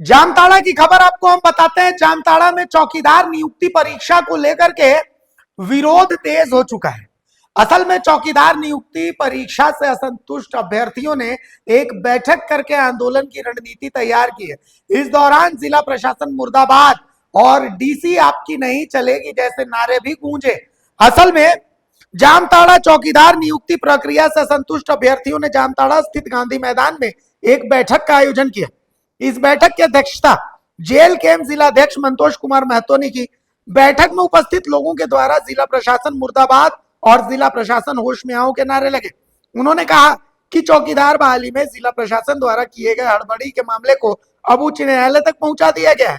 जामताड़ा की खबर आपको हम बताते हैं। जामताड़ा में चौकीदार नियुक्ति परीक्षा को लेकर के विरोध तेज हो चुका है। असल में चौकीदार नियुक्ति परीक्षा से असंतुष्ट अभ्यर्थियों ने एक बैठक करके आंदोलन की रणनीति तैयार की है। इस दौरान जिला प्रशासन मुर्दाबाद और डीसी आपकी नहीं चलेगी जैसे नारे भी गूंजे। असल में जामताड़ा चौकीदार नियुक्ति प्रक्रिया से असंतुष्ट अभ्यर्थियों ने जामताड़ा स्थित गांधी मैदान में एक बैठक का आयोजन किया। इस बैठक की अध्यक्षता जेल कैंप जिलाध्यक्ष मंतोष कुमार महतो ने की। बैठक में उपस्थित लोगों के द्वारा जिला प्रशासन मुर्दाबाद और जिला प्रशासन होश में आओ के नारे लगे। उन्होंने कहा कि चौकीदार बहाली में जिला प्रशासन द्वारा किए गए हड़बड़ी के मामले को अब उच्च न्यायालय तक पहुंचा दिया गया है।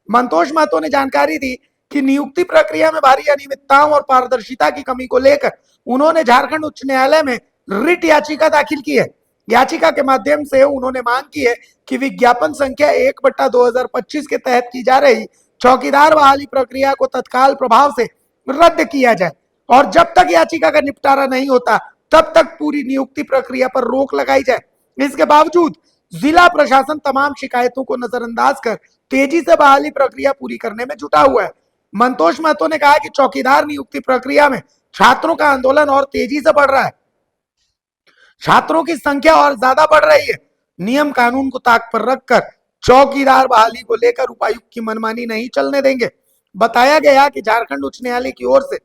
मंतोष महतो ने जानकारी दी कि नियुक्ति प्रक्रिया में भारी अनियमितताओं और पारदर्शिता की कमी को लेकर उन्होंने झारखंड उच्च न्यायालय में रिट याचिका दाखिल की है। याचिका के माध्यम से उन्होंने मांग की है कि विज्ञापन संख्या 1/2025 के तहत की जा रही चौकीदार बहाली प्रक्रिया को तत्काल प्रभाव से रद्द किया जाए और जब तक याचिका का निपटारा नहीं होता तब तक पूरी नियुक्ति प्रक्रिया पर रोक लगाई जाए। इसके बावजूद जिला प्रशासन तमाम शिकायतों को नजरअंदाज कर तेजी से बहाली प्रक्रिया पूरी करने में जुटा हुआ है। मंतोष महतो ने कहा कि चौकीदार नियुक्ति प्रक्रिया में छात्रों का आंदोलन और तेजी से बढ़ रहा है। छात्रों की संख्या और ज्यादा बढ़ रही है। नियम कानून को ताक पर रखकर चौकीदार बहाली को लेकर उपायुक्त की मनमानी नहीं चलने देंगे। बताया गया कि झारखंड उच्च न्यायालय की ओर से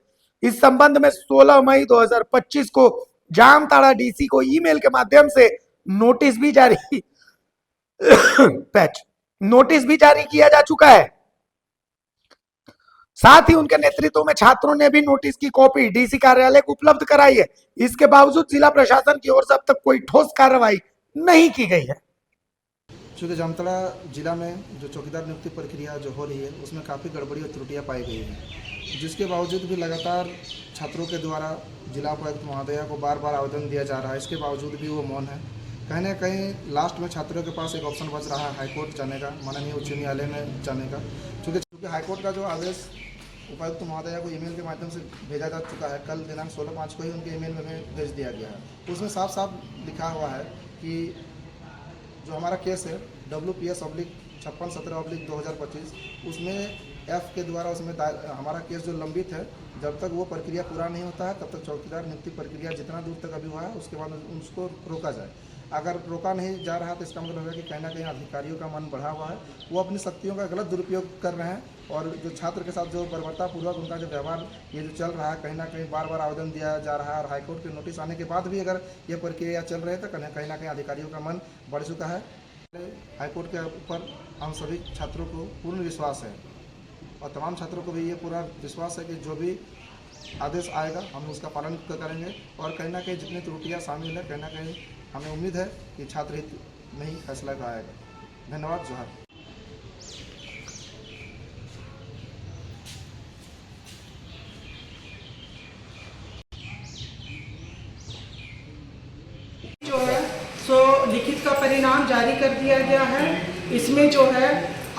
इस संबंध में 16 मई 2025 को जामताड़ा डीसी को ईमेल के माध्यम से नोटिस भी जारी किया जा चुका है। साथ ही उनके नेतृत्व में छात्रों ने भी नोटिस की कॉपी डीसी कार्यालय को उपलब्ध कराई है। इसके बावजूद जिला प्रशासन की ओर से अब तक कोई ठोस कार्रवाई नहीं की गई है। चूँकि जामताड़ा जिला में जो चौकीदार नियुक्ति प्रक्रिया जो हो रही है उसमें काफ़ी गड़बड़ी और त्रुटियां पाई गई हैं, जिसके बावजूद भी लगातार छात्रों के द्वारा जिला उपायुक्त महोदया को बार बार आवेदन दिया जा रहा है। इसके बावजूद भी वो मौन है। कहीं ना कहीं लास्ट में छात्रों के पास एक ऑप्शन बच रहा है हाईकोर्ट जाने का, माननीय उच्च न्यायालय में जाने का। चूँकि हाईकोर्ट का जो आदेश उपायुक्त महोदया को ईमेल के माध्यम से भेजा जा चुका है, कल दिनांक 16/5 को ही उनके ईमेल में भेज दिया गया है। उसमें साफ साफ लिखा हुआ है कि जो हमारा केस है WPS/5617/2025 उसमें F के द्वारा उसमें हमारा केस जो लंबित है, जब तक वो प्रक्रिया पूरा नहीं होता है तब तक चौकीदार नियुक्ति प्रक्रिया जितना दूर तक अभी हुआ है उसके बाद उसको रोका जाए। अगर रोका नहीं जा रहा तो इसका मतलब है कि कहीं ना कहीं अधिकारियों का मन बढ़ा हुआ है, वो अपनी शक्तियों का गलत दुरुपयोग कर रहे हैं और जो छात्र के साथ जो बर्बरतापूर्वक उनका जो व्यवहार ये जो चल रहा है, कहीं ना कहीं बार बार आवेदन दिया जा रहा है और हाईकोर्ट के नोटिस आने के बाद भी अगर ये प्रक्रिया चल रही है तो कहीं ना कहीं अधिकारियों का मन बढ़ चुका है। हाईकोर्ट के ऊपर हम सभी छात्रों को पूर्ण विश्वास है और तमाम छात्रों को भी ये पूरा विश्वास है कि जो भी आदेश आएगा हम उसका पालन करेंगे और कहीं ना कहीं जितनी त्रुटियां शामिल है कहीं ना कहीं हमें उम्मीद है कि छात्र हित में ही फैसला आएगा। धन्यवाद। जोहार। जो है सो लिखित का परिणाम जारी कर दिया गया है। इसमें जो है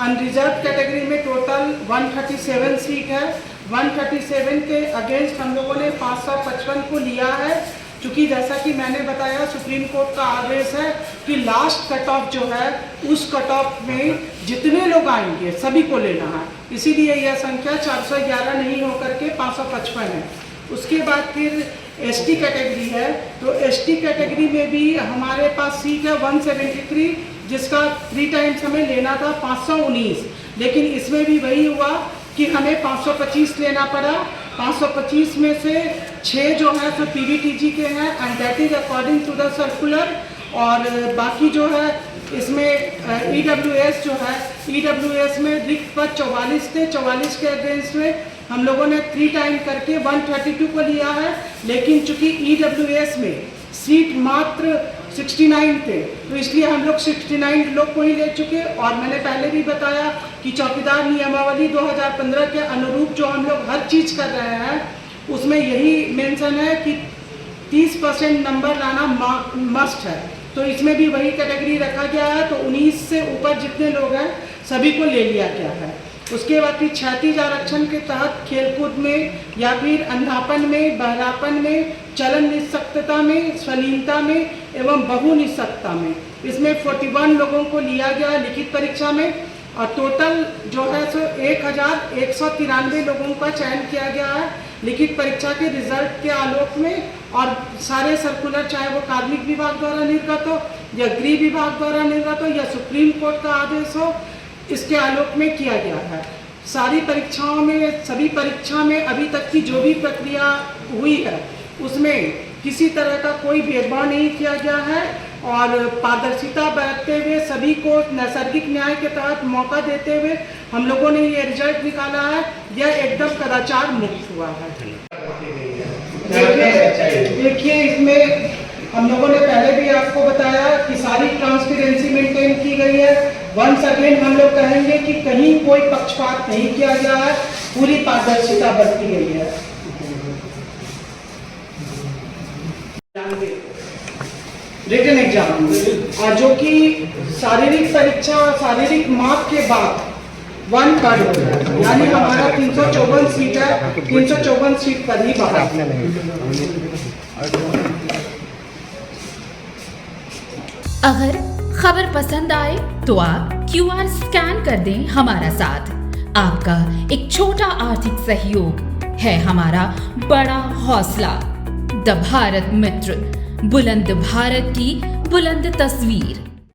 अनरिजर्व कैटेगरी में टोटल 137 सीट है। 137 के अगेंस्ट हम लोगों ने 555 को लिया है। चूँकि जैसा कि मैंने बताया सुप्रीम कोर्ट का आदेश है कि लास्ट कट ऑफ जो है उस कट ऑफ में जितने लोग आएंगे सभी को लेना है, इसीलिए यह संख्या 411 नहीं होकर के 555 है। उसके बाद फिर एसटी कैटेगरी है, तो एसटी कैटेगरी में भी हमारे पास सीट है 173, जिसका 3 टाइम्स हमें लेना था 519, लेकिन इसमें भी वही हुआ कि हमें 525 लेना पड़ा। 525 में से 6 जो है तो पीवीटीजी के हैं and that is according to the circular, और बाकी जो है इसमें ईडब्ल्यूएस जो है, ईडब्ल्यूएस में रिक्त पद 44 थे। 44 के अगेंस्ट में हम लोगों ने 3 टाइम करके 132 को लिया है, लेकिन चूंकि ईडब्ल्यूएस में सीट मात्र 69 थे तो इसलिए हम लोग 69 लोग को ही ले चुके। और मैंने पहले भी बताया कि चौकीदार नियमावली 2015 के अनुरूप जो हम लोग हर चीज़ कर रहे हैं उसमें यही मेंशन है कि 30% नंबर लाना मस्ट है, तो इसमें भी वही कैटेगरी रखा गया है। तो 19 से ऊपर जितने लोग हैं सभी को ले लिया गया है। उसके बाद फिर क्षैतिज आरक्षण के तहत खेलकूद में या फिर अंधापन में, बहरापन में चलन निःशक्तता में, स्वलीनता में एवं बहु निःशक्तता में। इसमें 41 लोगों को लिया गया लिखित परीक्षा में और टोटल जो है सो 1193 लोगों का चयन किया गया है लिखित परीक्षा के रिजल्ट के आलोक में। और सारे सर्कुलर, चाहे वो कार्मिक विभाग द्वारा निर्गत हो या गृह विभाग द्वारा निर्गत हो या सुप्रीम कोर्ट का आदेश हो, इसके आलोक में किया गया है। सारी परीक्षाओं में, सभी परीक्षा में अभी तक की जो भी प्रक्रिया हुई है उसमें किसी तरह का कोई भेदभाव नहीं किया गया है और पारदर्शिता बरतते हुए सभी को नैसर्गिक न्याय के तहत मौका देते हुए हम लोगों ने ये रिजल्ट निकाला है। यह एकदम कदाचार मुक्त हुआ है। देखिए इसमें हम लोगों ने पहले भी आपको बताया कि सारी ट्रांसपेरेंसी मेंटेन की गई है। वंस अगेन हम लोग कहेंगे कि कहीं कोई पक्षपात नहीं किया गया है, पूरी पारदर्शिता बरती गई है। रिटन एग्जाम और जो कि शारीरिक परीक्षा, शारीरिक माप के बाद 1/3 हो गया, यानी हमारा 354 सीट है, 354 सीट पर ही बाहर। अगर खबर पसंद आए तो आप QR स्कैन कर दें हमारा साथ। आपका एक छोटा आर्थिक सहयोग है हमारा बड़ा हौसला। द भारत मित्र, बुलंद भारत की बुलंद तस्वीर।